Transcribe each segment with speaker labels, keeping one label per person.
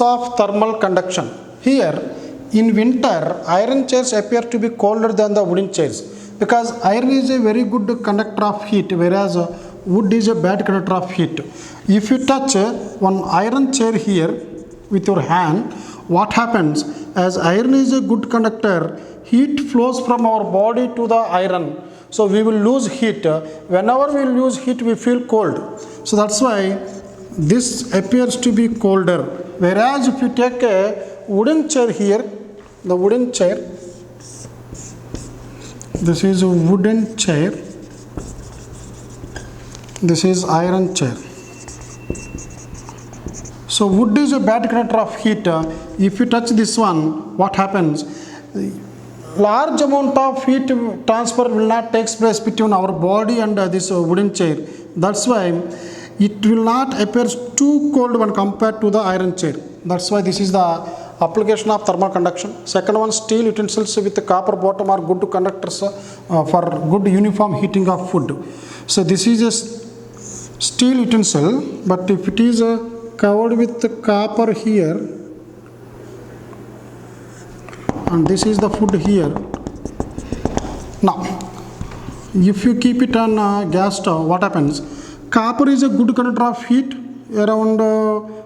Speaker 1: Of thermal conduction. Here, in winter, iron chairs appear to be colder than the wooden chairs because iron is a very good conductor of heat, whereas wood is a bad conductor of heat. If you touch one iron chair here with your hand, what happens? As iron is a good conductor, heat flows from our body to the iron. So we will lose heat. Whenever we lose heat, we feel cold. So that's why this appears to be colder. Whereas if you take a wooden chair here, the wooden chair, this is a wooden chair, this is iron chair. So wood is a bad conductor of heat. If you touch this one, what happens? Large amount of heat transfer will not take place between our body and this wooden chair. That's why it will not appear too cold when compared to the iron chair. That's why this is the application of thermal conduction. Second one, steel utensils with the copper bottom are good conductors for good uniform heating of food. So this is a steel utensil, but if it is covered with the copper here, and this is the food here. Now, if you keep it on gas stove, what happens? Copper is a good conductor of heat. Around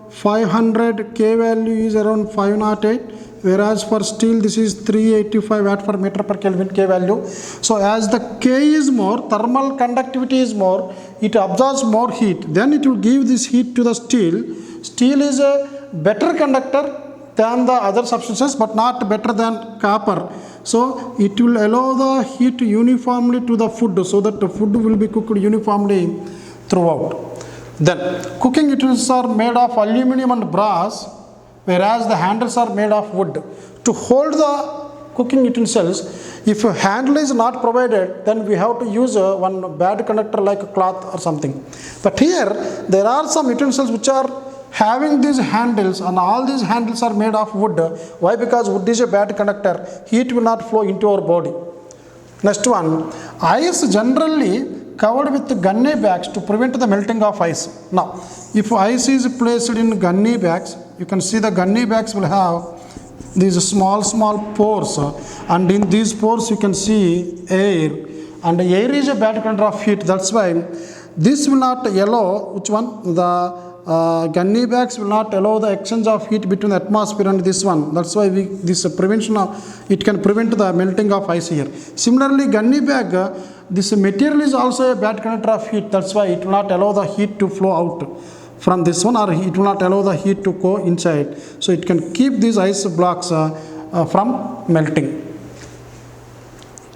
Speaker 1: 500 K value is around 508, whereas for steel this is 385 watt per meter per Kelvin K value. So as the K is more, thermal conductivity is more, it absorbs more heat. Then it will give this heat to the steel. Steel is a better conductor than the other substances, but not better than copper. So it will allow the heat uniformly to the food, so that the food will be cooked uniformly throughout. Then cooking utensils are made of aluminum and brass, whereas the handles are made of wood. To hold the cooking utensils, if a handle is not provided, then we have to use one bad conductor like a cloth or something. But here there are some utensils which are having these handles, and all these handles are made of wood. Why? Because wood is a bad conductor. Heat will not flow into our body. Next one, ice generally covered with gunny bags to prevent the melting of ice. Now, if ice is placed in gunny bags, you can see the gunny bags will have these small pores, and in these pores you can see air, and air is a bad conductor of heat. That's why this will not allow, which one? The gunny bags will not allow the exchange of heat between the atmosphere and this one. That's why this prevention of, it can prevent the melting of ice here. Similarly, gunny bag, this material is also a bad conductor of heat. That's why it will not allow the heat to flow out from this one, or it will not allow the heat to go inside. So it can keep these ice blocks from melting.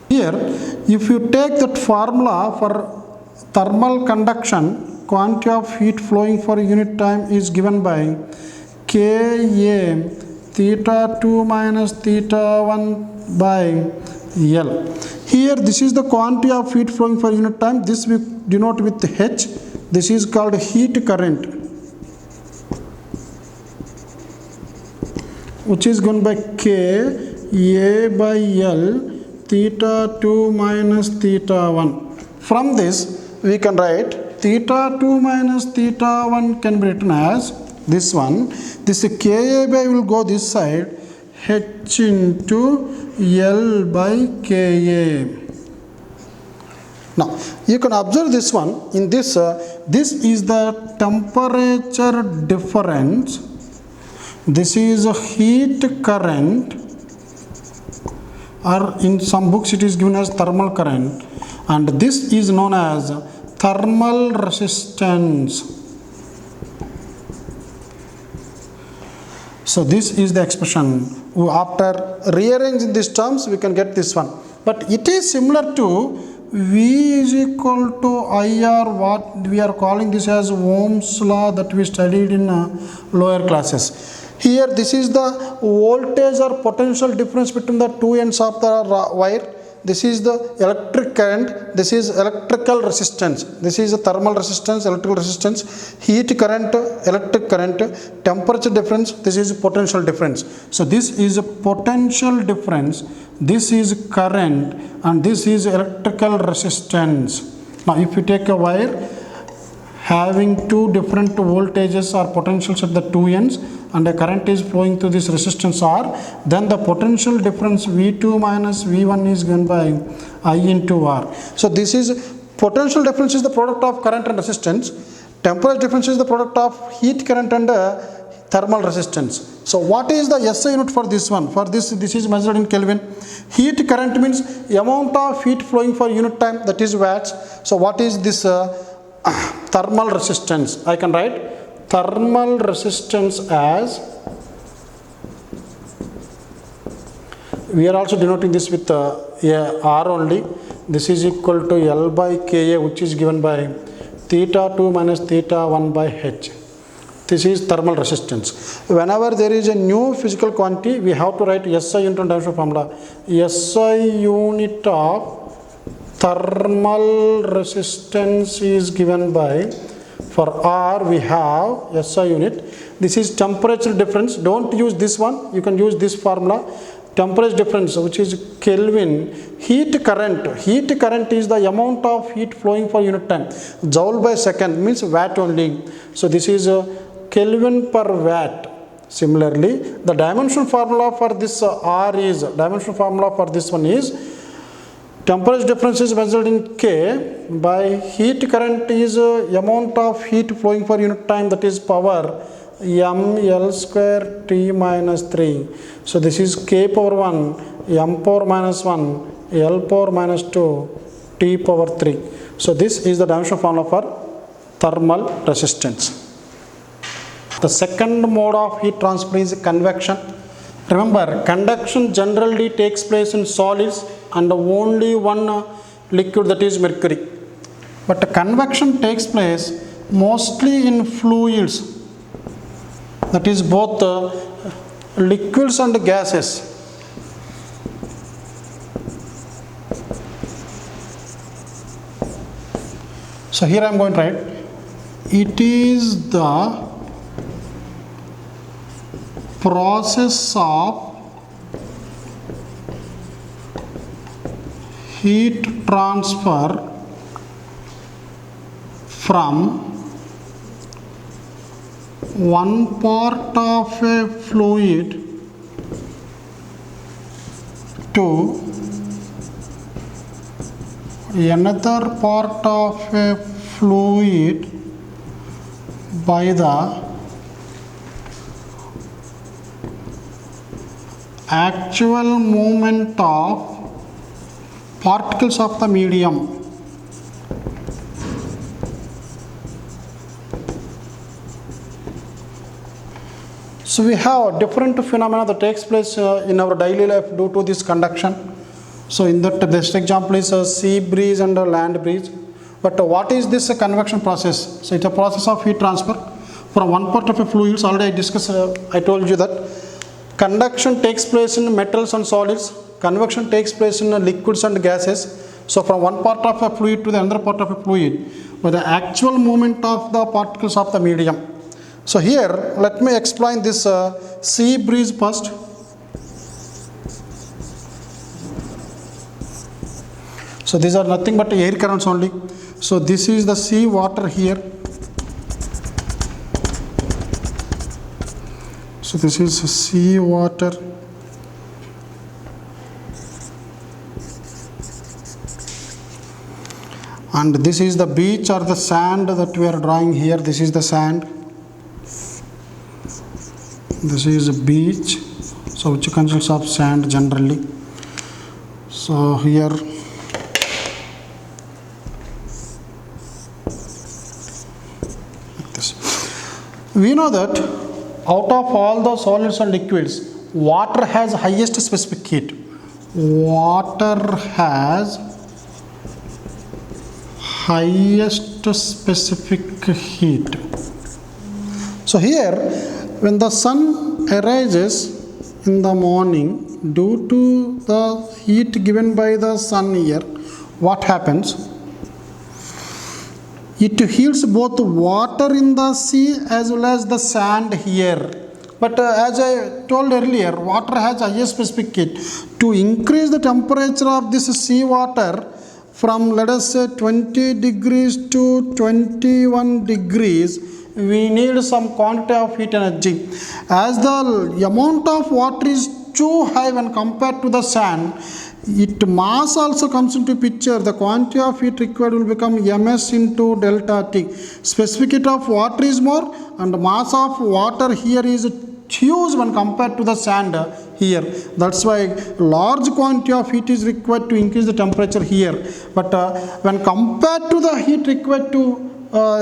Speaker 1: Here, if you take that formula for thermal conduction, quantity of heat flowing for unit time is given by Ka theta 2 minus theta 1 by L. Here this is the quantity of heat flowing for unit time. This we denote with H. This is called heat current, which is given by Ka by L theta 2 minus theta 1. From this we can write theta 2 minus theta 1 can be written as this one. This Ka by will go this side, H into L by Ka. Now you can observe this one. In this, this is the temperature difference. This is a heat current, or in some books it is given as thermal current, and this is known as thermal resistance. So this is the expression. After rearranging these terms, we can get this one. But it is similar to V is equal to IR, what we are calling this as Ohm's law that we studied in lower classes. Here this is the voltage or potential difference between the two ends of the wire. This is the electric current, this is electrical resistance, this is a thermal resistance, electrical resistance, heat current, electric current, temperature difference, this is potential difference. So this is a potential difference, this is current, and this is electrical resistance. Now if you take a wire, having two different voltages or potentials at the two ends, and a current is flowing through this resistance R, then the potential difference V2 minus V1 is given by I into R. So this is potential difference is the product of current and resistance. Temperature difference is the product of heat current and thermal resistance. So what is the SI unit for this one? For this is measured in Kelvin. Heat current means amount of heat flowing for unit time, that is watts. So what is this thermal resistance? I can write thermal resistance as, we are also denoting this with R only. This is equal to L by Ka, which is given by theta 2 minus theta 1 by H. This is thermal resistance. Whenever there is a new physical quantity, we have to write SI unit in terms of formula. SI unit of thermal resistance is given by, for R we have SI unit. This is temperature difference. Don't use this one. You can use this formula. Temperature difference, which is Kelvin. Heat current is the amount of heat flowing for unit time. Joule by second means watt only. So this is Kelvin per watt. Similarly, the dimensional formula for this R is, dimensional formula for this one is, temperature difference is measured in K by heat current is amount of heat flowing for unit time, that is power mL square T minus 3. So this is K power 1, m power minus 1, L power minus 2, T power 3. So this is the dimensional formula for thermal resistance. The second mode of heat transfer is convection. Remember, conduction generally takes place in solids and only one liquid, that is mercury. But convection takes place mostly in fluids, that is both liquids and gases. So here I am going to write, it is the process of heat transfer from one part of a fluid to another part of a fluid by the actual movement of particles of the medium. So we have different phenomena that takes place in our daily life due to this conduction. So in that, the best example is sea breeze and land breeze. But what is this convection process? So it's a process of heat transfer from one part of a fluids. Already I discussed, I told you that conduction takes place in metals and solids. Convection takes place in liquids and gases. So from one part of a fluid to the other part of a fluid by the actual movement of the particles of the medium. So here let me explain this sea breeze first. So these are nothing but air currents only. So this is the sea water here. So this is sea water. And this is the beach or the sand that we are drawing here. This is the sand. This is a beach, so which consists of sand generally. So here like this. We know that out of all the solids and liquids, water has highest specific heat. Water has highest specific heat. So here, when the sun arises in the morning, due to the heat given by the sun here, what happens? It heats both water in the sea as well as the sand here. But as I told earlier, water has highest specific heat. To increase the temperature of this sea water, from let us say 20 degrees to 21 degrees, we need some quantity of heat energy. As the amount of water is too high when compared to the sand, it mass also comes into picture. The quantity of heat required will become ms into delta T. Specific heat of water is more and mass of water here is huge when compared to the sand here. That's why large quantity of heat is required to increase the temperature here. But when compared to the heat required to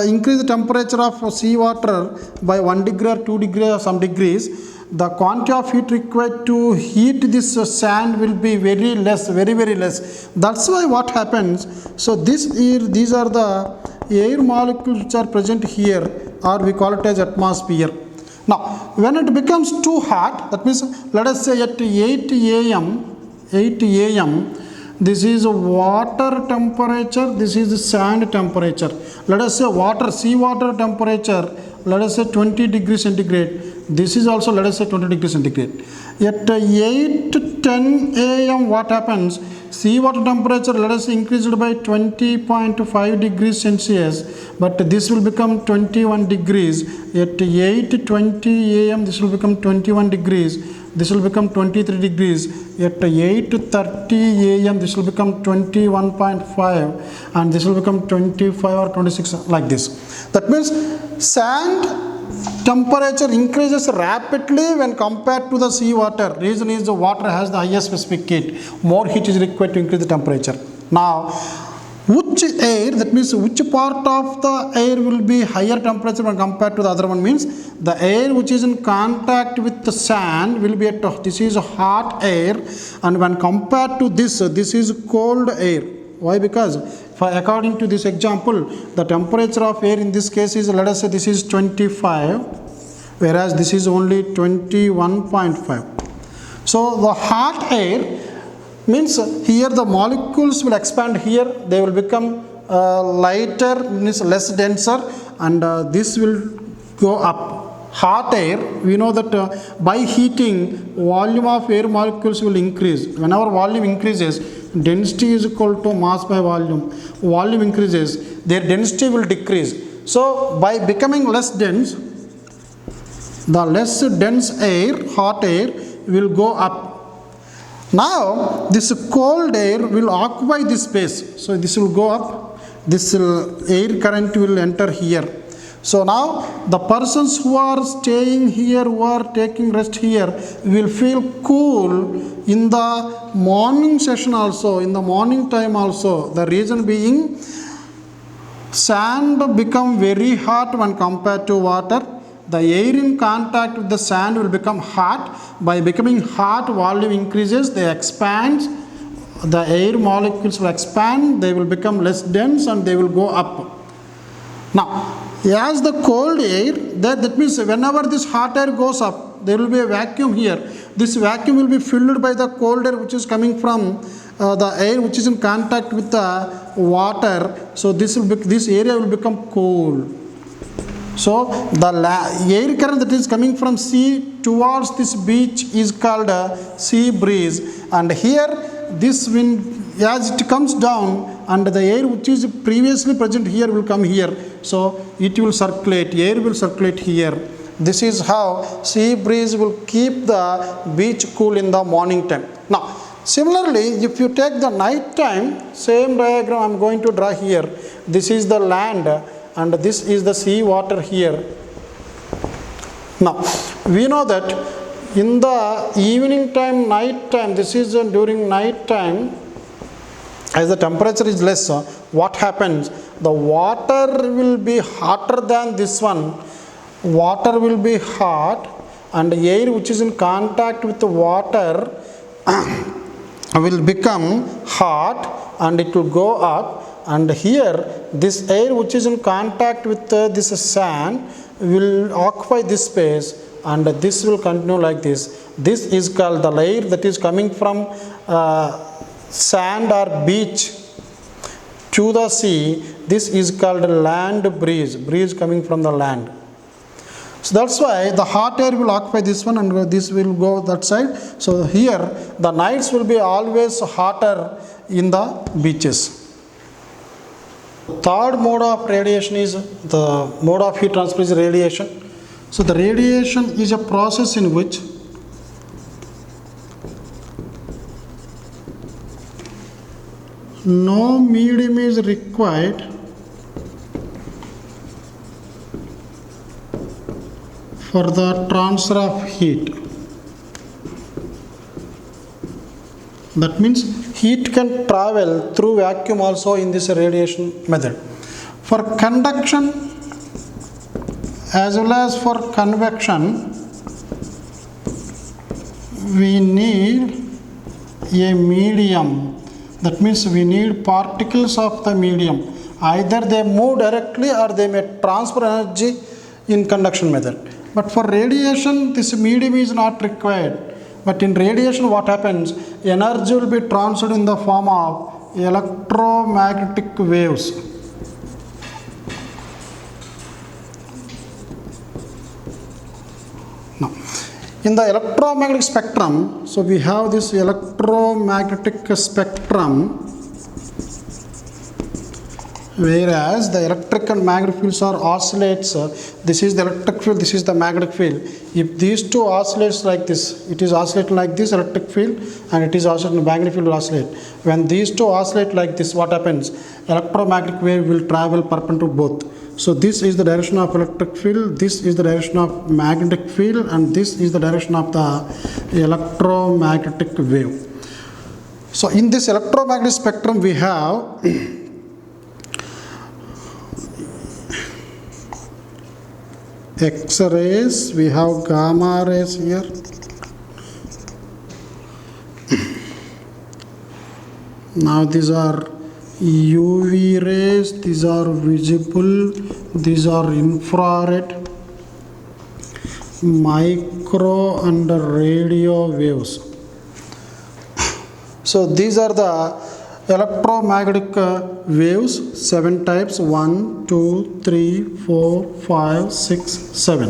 Speaker 1: increase the temperature of seawater by 1 degree or 2 degrees or some degrees, the quantity of heat required to heat this sand will be very less, very less. That's why what happens, so these are the air molecules which are present here, or we call it as atmosphere. Now when it becomes too hot, that means let us say at 8 a.m. this is water temperature, this is sand temperature. Let us say seawater temperature, let us say 20 degrees centigrade. This is also let us say 20 degrees centigrade. At 8:10 a.m. what happens? Seawater temperature let us say increased by 20.5 degrees Celsius, but this will become 21 degrees. At 8:20 a.m. this will become 21 degrees. This will become 23 degrees. At 8:30 a.m. this will become 21.5, and this will become 25 or 26 like this. That means sand temperature increases rapidly when compared to the seawater. Reason is the water has the highest specific heat. More heat is required to increase the temperature. Now, which air, that means which part of the air will be higher temperature when compared to the other one, means the air which is in contact with the sand will be this is hot air, and when compared to this is cold air. Why? Because according to this example, the temperature of air in this case is, let us say this is 25, whereas this is only 21.5. So the hot air means here the molecules will expand here, they will become lighter, means less denser, and this will go up. Hot air, we know that by heating, volume of air molecules will increase. Whenever volume increases, density is equal to mass by volume. Volume increases, their density will decrease. So by becoming less dense, the less dense air, hot air, will go up. Now this cold air will occupy this space. So this will go up, this air current will enter here. So now the persons who are staying here, who are taking rest here, will feel cool in the morning session also, in the morning time also. The reason being, sand become very hot when compared to water. The air in contact with the sand will become hot. By becoming hot, volume increases, they expand. The air molecules will expand, they will become less dense, and they will go up. Now, as the cold air, that means whenever this hot air goes up, there will be a vacuum here. This vacuum will be filled by the cold air which is coming from the air which is in contact with the water. So this area will become cool. So the air current that is coming from sea towards this beach is called a sea breeze. And here this wind, as it comes down, and the air which is previously present here will come here. So it will circulate, air will circulate here. This is how sea breeze will keep the beach cool in the morning time. Now, similarly, if you take the night time, same diagram I am going to draw here. This is the land and this is the sea water here. Now, we know that in the evening time, night time, this is during night time, as the temperature is less, what happens? The water will be hotter than this one. Water will be hot, and air which is in contact with the water will become hot, and it will go up. And here this air which is in contact with this sand will occupy this space, and this will continue like this. This is called the air that is coming from sand or beach to the sea. This is called land breeze, breeze coming from the land. So that's why the hot air will occupy this one, and this will go that side. So here the nights will be always hotter in the beaches. Third mode of radiation is the mode of heat transfer is radiation. So the radiation is a process in which no medium is required for the transfer of heat. That means heat can travel through vacuum also in this radiation method. For conduction as well as for convection, we need a medium. That means we need particles of the medium. Either they move directly or they may transfer energy in conduction method. But for radiation, this medium is not required. But in radiation, what happens? Energy will be transferred in the form of electromagnetic waves. Now, in the electromagnetic spectrum, so we have this electromagnetic spectrum, whereas the electric and magnetic fields are oscillates. This is the electric field, this is the magnetic field. If these two oscillates like this, it is oscillating like this electric field, and it is oscillating, magnetic field will oscillate. When these two oscillate like this, what happens? Electromagnetic wave will travel perpendicular to both. So this is the direction of electric field, this is the direction of magnetic field, and this is the direction of the electromagnetic wave. So in this electromagnetic spectrum, we have X-rays, we have gamma rays here, now these are UV rays, these are visible, these are infrared, micro and radio waves. So these are the electromagnetic waves, 7 types, 1, 2, 3, 4, 5, 6, 7.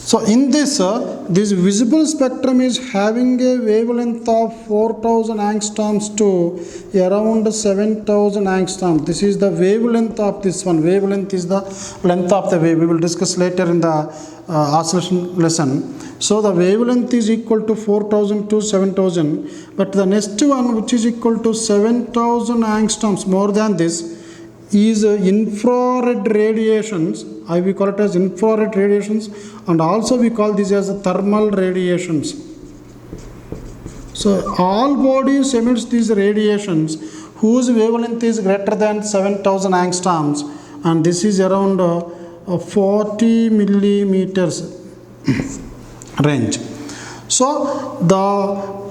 Speaker 1: So in this visible spectrum is having a wavelength of 4000 angstroms to around 7000 angstroms. This is the wavelength of this one. Wavelength is the length of the wave. We will discuss later in the oscillation lesson. So the wavelength is equal to 4000 to 7000, but the next one, which is equal to 7000 angstroms, more than this, is infrared radiations. We call it as infrared radiations, and also we call this as thermal radiations. So all bodies emits these radiations whose wavelength is greater than 7000 angstroms, and this is around 40 millimeters range. So the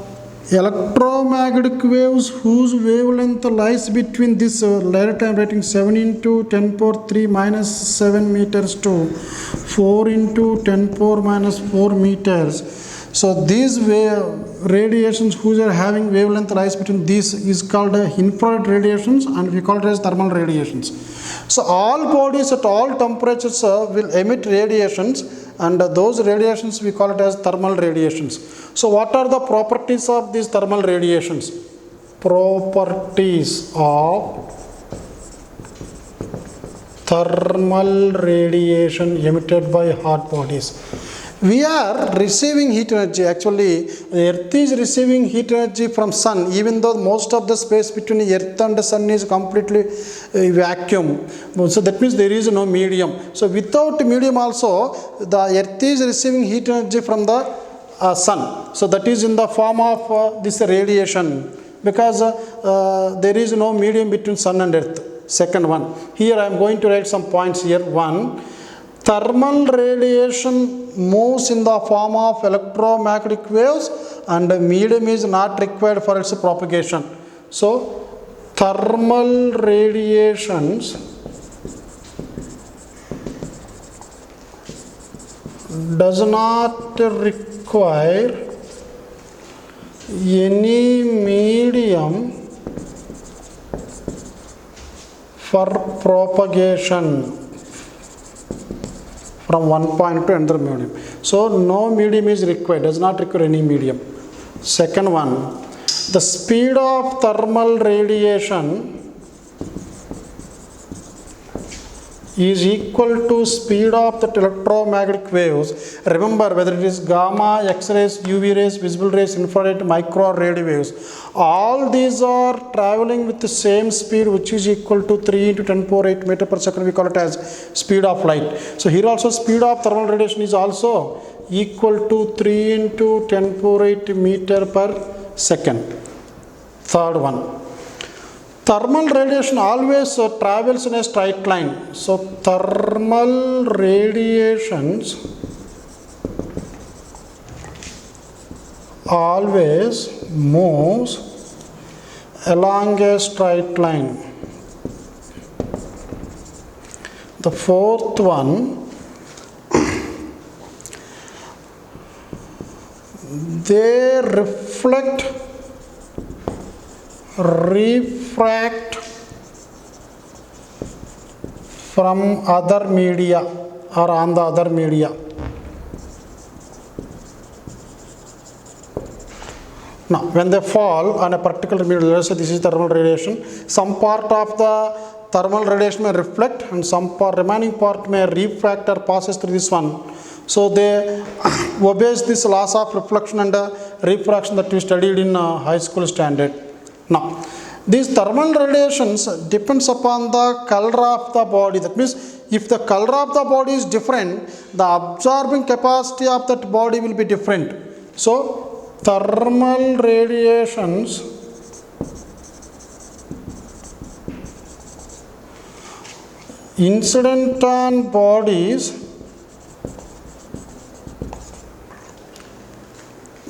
Speaker 1: electromagnetic waves whose wavelength lies between this later I am writing 7 into 10 power 3 minus 7 meters to 4 into 10 power minus 4 meters. So these radiations whose are having wavelength lies between these is called infrared radiations, and we call it as thermal radiations. So all bodies at all temperatures will emit radiations, and those radiations we call it as thermal radiations. So what are the properties of these thermal radiations? Properties of thermal radiation emitted by hot bodies. We are receiving heat energy. Actually, Earth is receiving heat energy from Sun, even though most of the space between Earth and the Sun is completely vacuum. So that means there is no medium. So without medium also, the Earth is receiving heat energy from the Sun. So that is in the form of this radiation, because there is no medium between Sun and Earth. Second one. Here I am going to write some points here. One, thermal radiation moves in the form of electromagnetic waves, and medium is not required for its propagation. So thermal radiations does not require any medium for propagation from one point to another medium. So no medium is required, does not require any medium. Second one, the speed of thermal radiation is equal to speed of the electromagnetic waves. Remember, whether it is gamma, X-rays, UV rays, visible rays, infrared, micro or radio waves, all these are traveling with the same speed, which is equal to 3 into 10 power 8 meter per second. We call it as speed of light. So here also speed of thermal radiation is also equal to 3 into 10 power 8 meter per second. Third one. Thermal radiation always travels in a straight line. So thermal radiations always moves along a straight line. The fourth one, they refract from other media or on the other media. Now, when they fall on a particular medium, let's say this is thermal radiation, some part of the thermal radiation may reflect and some remaining part may refract or passes through this one. So they obeys this laws of reflection and refraction that we studied in high school standard. Now, these thermal radiations depends upon the color of the body. That means if the color of the body is different, the absorbing capacity of that body will be different. So, thermal radiations incident on bodies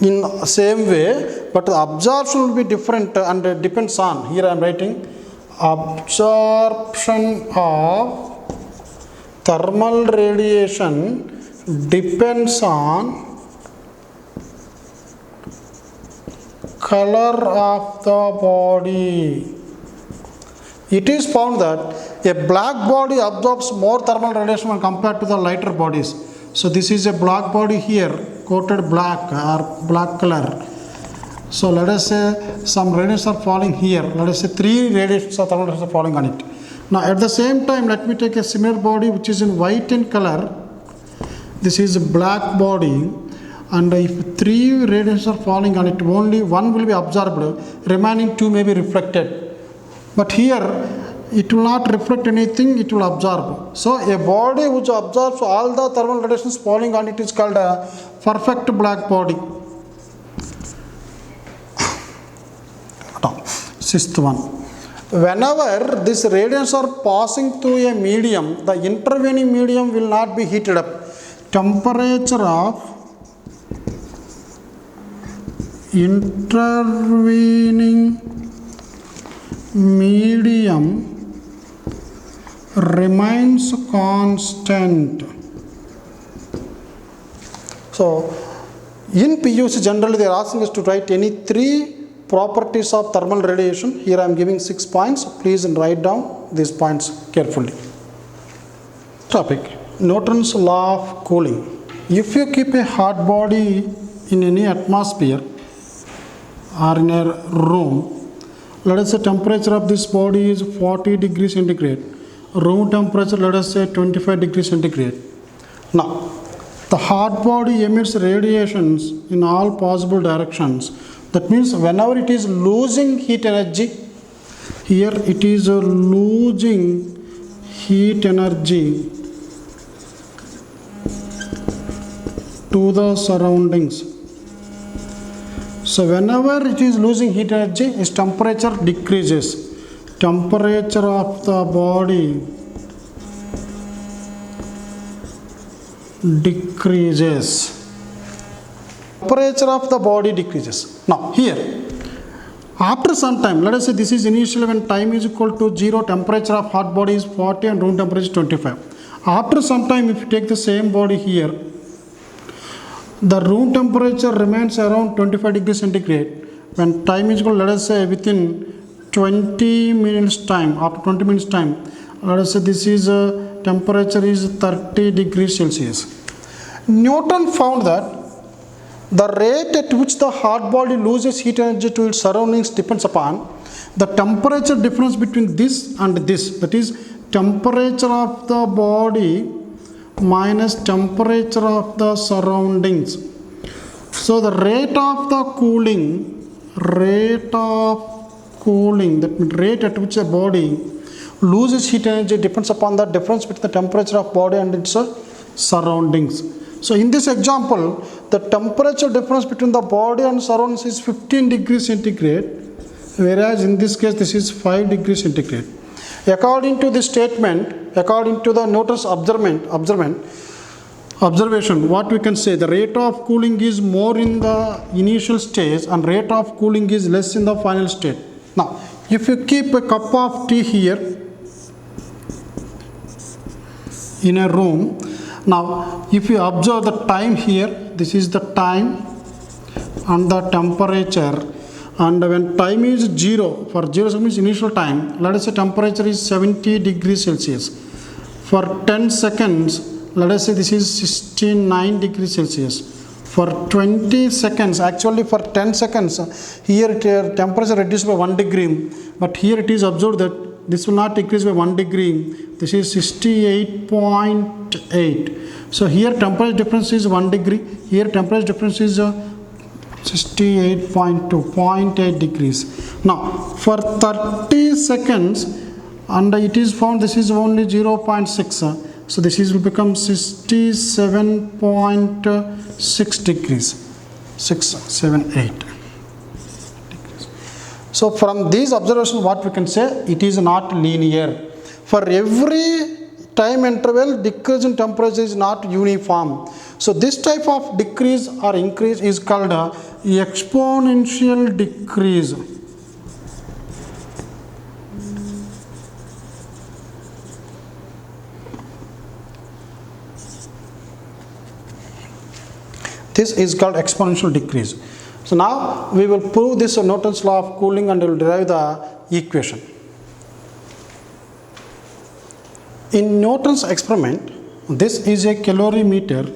Speaker 1: in same way, but the absorption will be different and depends on, here I am writing, absorption of thermal radiation depends on color of the body. It is found that a black body absorbs more thermal radiation when compared to the lighter bodies. So this is a black body here, coated black or black color. So let us say some radiations are falling here. Let us say 3 radiations of thermal radiation are falling on it. Now at the same time, let me take a similar body which is in white in color. This is a black body, and if 3 radiations are falling on it, only 1 will be absorbed, remaining 2 may be reflected. But here it will not reflect anything, it will absorb. So a body which absorbs all the thermal radiations falling on it is called a perfect black body. Sixth one. Whenever these radiations are passing through a medium, the intervening medium will not be heated up. Temperature of intervening medium remains constant. So in PUC generally they are asking us to write any 3 properties of thermal radiation. Here I am giving 6 points. Please write down these points carefully. Topic: Newton's law of cooling. If you keep a hot body in any atmosphere or in a room, let us say temperature of this body is 40 degrees centigrade. Room temperature, let us say 25 degrees centigrade. Now, the hot body emits radiations in all possible directions. That means whenever it is losing heat energy, here it is losing heat energy to the surroundings. So whenever it is losing heat energy, its temperature decreases. Temperature of the body decreases. Temperature of the body decreases. Now here, after some time, let us say this is initially when time is equal to 0, temperature of hot body is 40 and room temperature is 25. After some time, if you take the same body here, the room temperature remains around 25 degrees centigrade. When time is equal, let us say within 20 minutes time, after 20 minutes time, let us say this is temperature is 30 degrees Celsius. Newton found that the rate at which the hot body loses heat energy to its surroundings depends upon the temperature difference between this and this, that is temperature of the body minus temperature of the surroundings. So the rate of cooling, that means rate at which the body loses heat energy depends upon the difference between the temperature of body and its surroundings. So in this example, the temperature difference between the body and surroundings is 15 degrees centigrade, whereas in this case this is 5 degrees centigrade. According to this statement, according to the Newton's observation, what we can say, the rate of cooling is more in the initial stage and rate of cooling is less in the final state. Now, if you keep a cup of tea here in a room, now if you observe the time here, this is the time and the temperature, and when time is 0, for 0 means initial time, let us say temperature is 70 degrees Celsius. For 10 seconds, let us say this is 69 degrees Celsius. For 20 seconds, actually for 10 seconds, here temperature reduced by 1 degree, but here it is observed that this will not decrease by 1 degree. This is 68.8. So here temperature difference is 1 degree. Here temperature difference is 68.2.8 degrees. Now for 30 seconds, and it is found this is only 0.6. So this will become 67.6 degrees. 678. So from these observations, what we can say, it is not linear. For every time interval, decrease in temperature is not uniform. So this type of decrease or increase is called exponential decrease. This is called exponential decrease. So now we will prove this Newton's law of cooling and we will derive the equation. In Newton's experiment, this is a calorimeter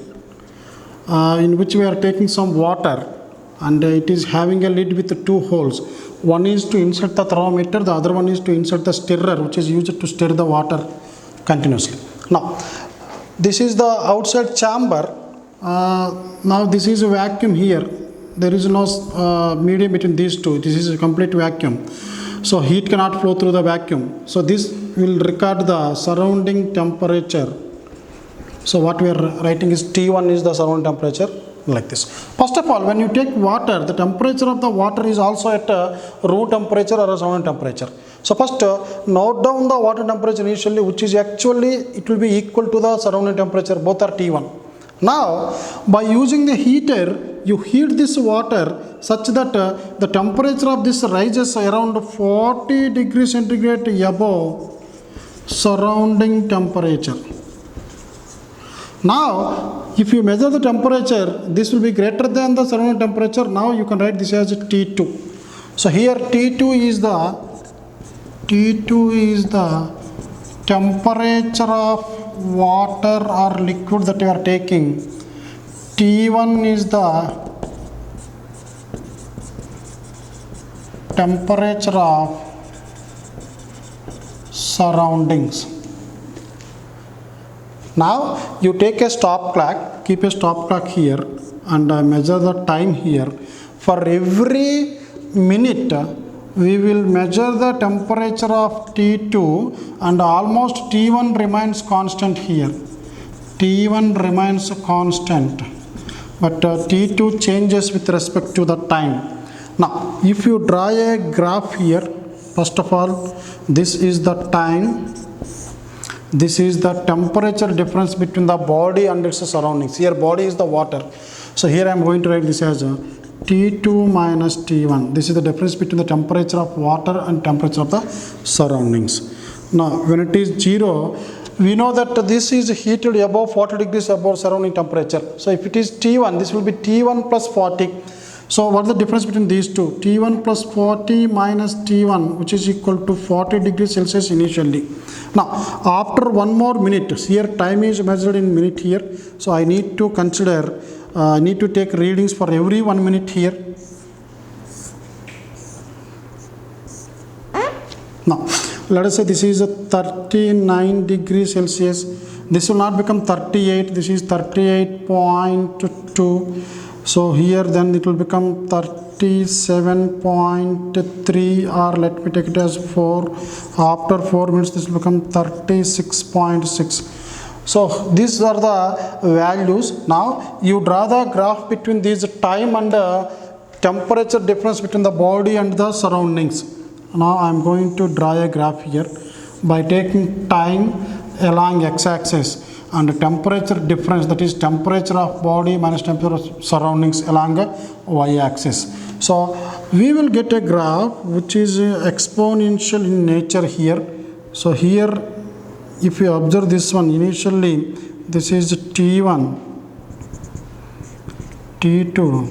Speaker 1: in which we are taking some water, and it is having a lid with 2 holes. One is to insert the thermometer, the other one is to insert the stirrer, which is used to stir the water continuously. Now this is the outside chamber. Now this is a vacuum here. There is no medium between these two. This is a complete vacuum. So heat cannot flow through the vacuum. So this will record the surrounding temperature. So what we are writing is T1 is the surrounding temperature, like this. First of all, when you take water, the temperature of the water is also at room temperature or a surrounding temperature. So first note down the water temperature initially, which is actually it will be equal to the surrounding temperature. Both are T1. Now by using the heater, you heat this water such that the temperature of this rises around 40 degrees centigrade above surrounding temperature. Now if you measure the temperature, this will be greater than the surrounding temperature. Now you can write this as T2. So here T2 is the temperature of water or liquid that you are taking. T1 is the temperature of surroundings. Now you take a stop clock, keep a stop clock here, and measure the time here. For every minute we will measure the temperature of T2, and almost T1 remains constant here. T1 remains constant, but T2 changes with respect to the time. Now if you draw a graph here, first of all, this is the time, this is the temperature difference between the body and its surroundings. Here body is the water. So here I am going to write this as T2 minus T1. This is the difference between the temperature of water and temperature of the surroundings. Now when it is 0, we know that this is heated above 40 degrees above surrounding temperature. So if it is T1, this will be T1 plus 40. So what is the difference between these two? T1 plus 40 minus T1, which is equal to 40 degrees Celsius initially. Now after 1 more minute, here time is measured in minute here. So I need to consider, I need to take readings for every 1 minute here. Now let us say this is a 39 degrees Celsius. This will not become 38. This is 38.2. So here then it will become 37.3, or let me take it as 4. After 4 minutes this will become 36.6. So these are the values. Now you draw the graph between these time and temperature difference between the body and the surroundings. Now I am going to draw a graph here by taking time along x-axis and temperature difference, that is temperature of body minus temperature of surroundings, along a y-axis. So we will get a graph which is exponential in nature here. So here if you observe this one, initially this is T1, T2,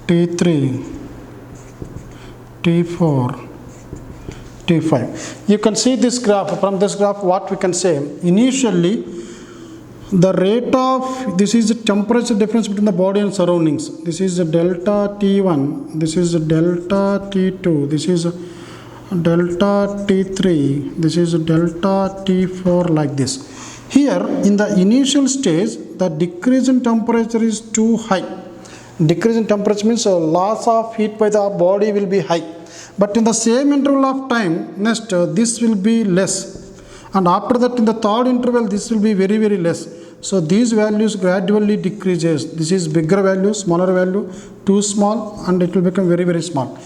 Speaker 1: T3, T4, T5. You can see this graph. From this graph what we can say, initially the rate of, this is the temperature difference between the body and surroundings. This is delta T1, this is delta T2, this is delta T3, this is delta T4, like this. Here in the initial stage the decrease in temperature is too high. Decrease in temperature means loss of heat by the body will be high. But in the same interval of time, next this will be less. And after that in the third interval this will be very, very less. So these values gradually decreases. This is bigger value, smaller value, too small, and it will become very, very small.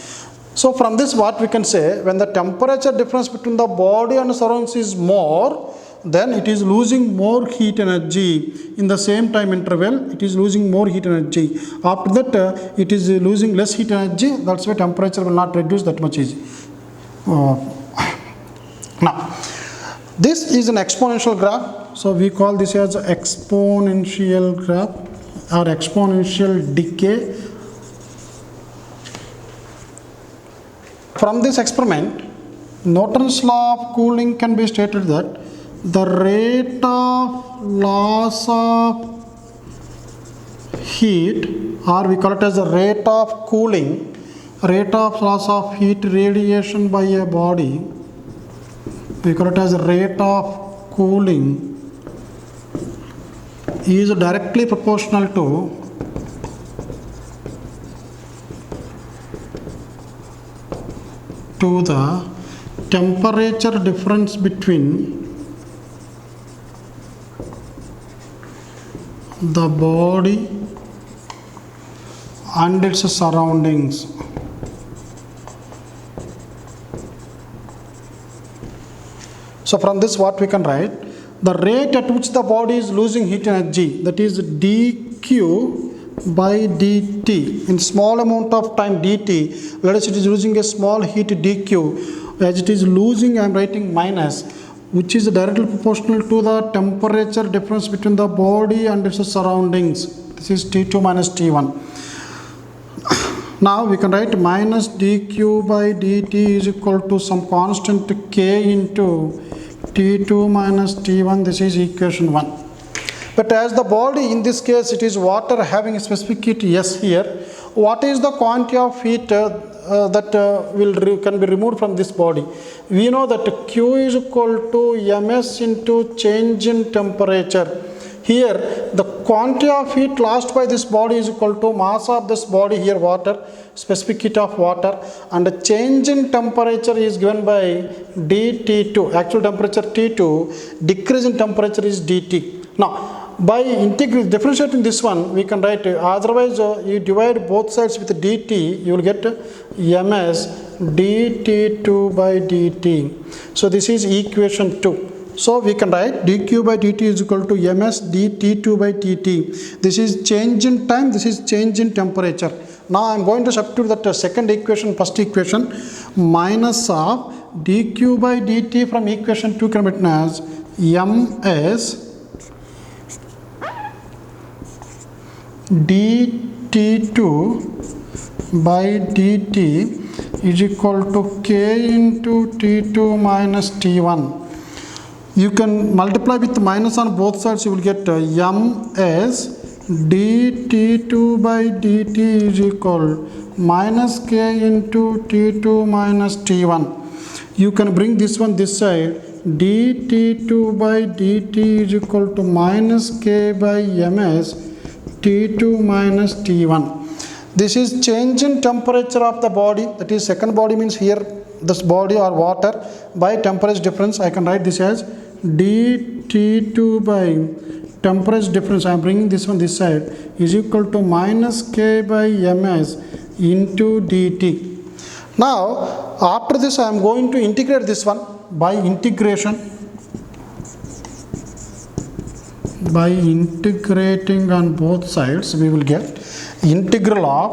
Speaker 1: So from this what we can say, when the temperature difference between the body and surroundings is more, then it is losing more heat energy. In the same time interval it is losing more heat energy. After that it is losing less heat energy. That's why temperature will not reduce that much easy. Now this is an exponential graph, so we call this as exponential graph or exponential decay. From this experiment, Newton's law of cooling can be stated that the rate of loss of heat, or we call it as the rate of cooling, rate of loss of heat radiation by a body, we call it as rate of cooling, is directly proportional to the temperature difference between the body and its surroundings. So from this what we can write, the rate at which the body is losing heat energy, that is dq by dt. In small amount of time dt, let us say it is losing a small heat dq, as it is losing I am writing minus, which is directly proportional to the temperature difference between the body and its surroundings. This is T2 minus T1. Now we can write minus dq by dt is equal to some constant k into T2 minus T1. This is equation 1. But as the body, in this case it is water having a specific heat S here, what is the quantity of heat that can be removed from this body? We know that Q is equal to ms into change in temperature. Here the quantity of heat lost by this body is equal to mass of this body, here water, specific heat of water, and the change in temperature is given by dT2, actual temperature T2, decrease in temperature is dt. Now by differentiating this one we can write, otherwise you divide both sides with dt, you will get ms dt2 by dt. So this is equation 2. So we can write dq by dt is equal to ms dt2 by dt. This is change in time, this is change in temperature. Now I am going to substitute that second equation, first equation, minus of dq by dt from equation 2 can be written as ms dt2 by dt is equal to k into T2 minus T1. You can multiply with minus on both sides, you will get ms dt2 by dt is equal minus k into T2 minus T1. You can bring this one this side. dt2 by dt is equal to minus k by ms T2 minus T1. This is change in temperature of the body, that is second body means here this body or water by temperature difference. I can write this as dT2 by temperature difference. I am bringing this one this side is equal to minus k by ms into dt. Now after this I am going to integrate this one by integration. By integrating on both sides we will get integral of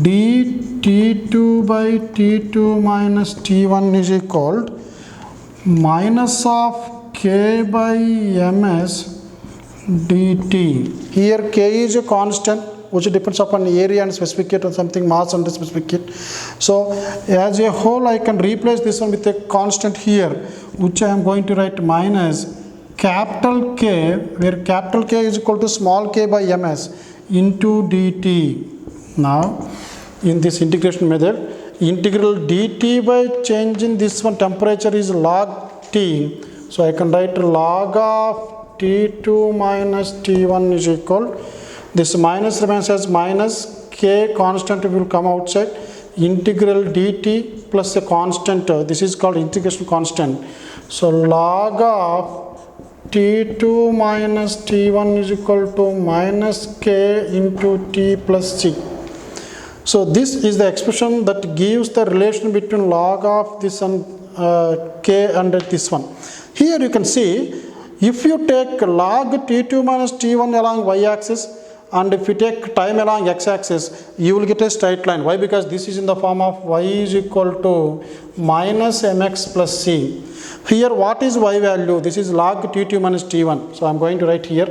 Speaker 1: dt2 by t2 minus t1 is equal to minus of k by ms dt. Here k is a constant which depends upon area and specific heat or something, mass and specific heat. So as a whole I can replace this one with a constant here, which I am going to write minus capital K, where capital K is equal to small k by ms into dt. Now in this integration method, integral dt by change in this one temperature is log t. So I can write log of t2 minus t1 is equal, this minus remains as minus k, constant will come outside, integral dt plus a constant, this is called integration constant. So log of T2 minus T1 is equal to minus K into T plus C. So this is the expression that gives the relation between log of this and K and this one. Here you can see, if you take log T2 minus T1 along y-axis and if you take time along x-axis, you will get a straight line. Why? Because this is in the form of y is equal to minus mx plus c. Here what is y value? This is log T2 minus T1. So I am going to write here,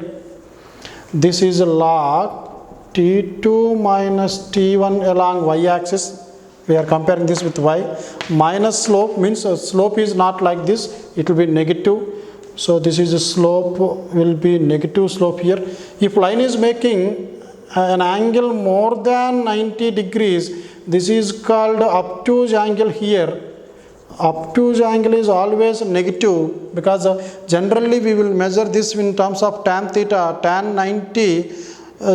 Speaker 1: this is log T2 minus T1 along y-axis. We are comparing this with y. Minus slope means slope is not like this, it will be negative. So this is a slope will be negative slope here. If line is making an angle more than 90 degrees, this is called obtuse angle here. Obtuse angle is always negative because generally we will measure this in terms of tan theta. Tan 90,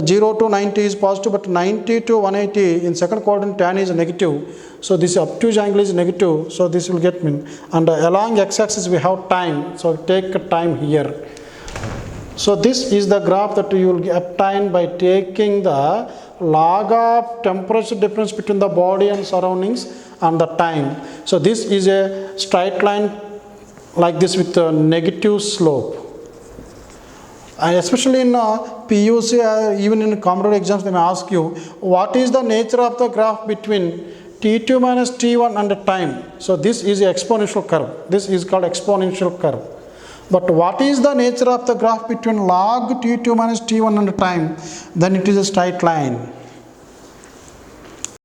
Speaker 1: 0 to 90 is positive, but 90 to 180 in second quadrant tan is negative. So this obtuse angle is negative, so this will get mean. And along x-axis we have time, so take time here. So this is the graph that you will obtain by taking the log of temperature difference between the body and surroundings and the time. So this is a straight line like this with a negative slope. And especially in PUC, even in competitive exams, they may ask you, what is the nature of the graph between T2 minus T1 and the time? So this is an exponential curve. This is called exponential curve. But what is the nature of the graph between log T2 minus T1 and the time? Then it is a straight line.